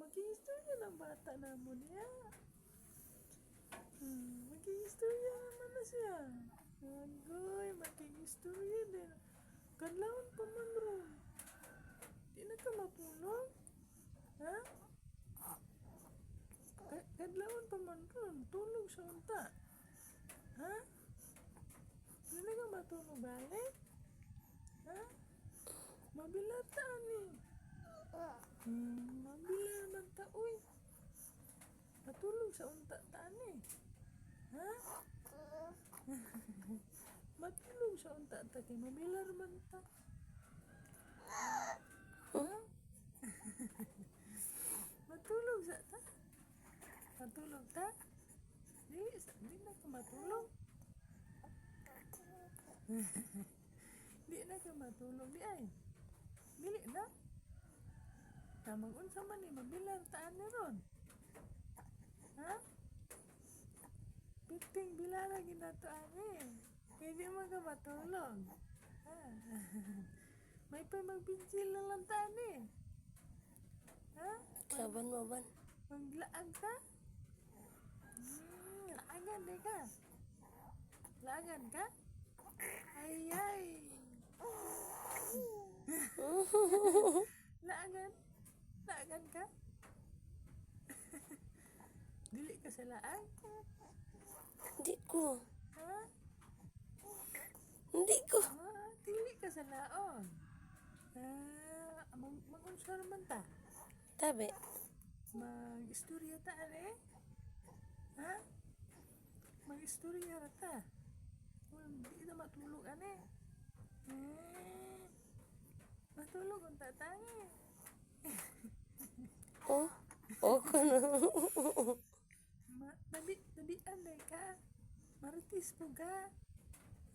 mag-iistorya ng bata namon niya. Mag-iistorya naman na siya. Agoy, mag-iistorya din. Kadlawon pa man ron. Di na ka matulog? Ha? Kadlawon pa man ron. Tulog sa unta. Ha? Di na ka matulog balik? Ha? Mabilata ni. Mabila man ta, uy. Matulog sa unta ta ni. Ha? Matulog sa unta ta kay mabilar man ta. Ha? Matulog sa ta? Matulog ta? Di na ka matulog. Di na ka matulog di ay. Dili na. Tamang unsa man ni mabilar taan ni ron. Ha? Piting bilara ginato ani. Kaya di man ka matulog. Ha? May pa magbinsil na lang taan eh. Ha? Saban mo ban? Maglaag ka? Laagan di ka? Laagan ka? Ay ay. Laagan? Laagan ka? Dili ka sa laag? Hindi ko. Ha? Hindi ko. Dili ka sa laon. Mag-unsar man ta? Tabi. Mag-istorya ta ani? Ha? Mag-istorya ra ta? Di na matulog ani? Matulog ang tatangi. Oh. Oh ko na. Tabian day ka. Maritis po ka.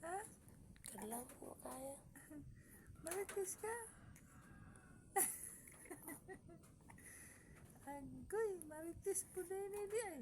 Ha? Kadlaw mo kaya. Maritis ka. Agoy, maritis po din di ay.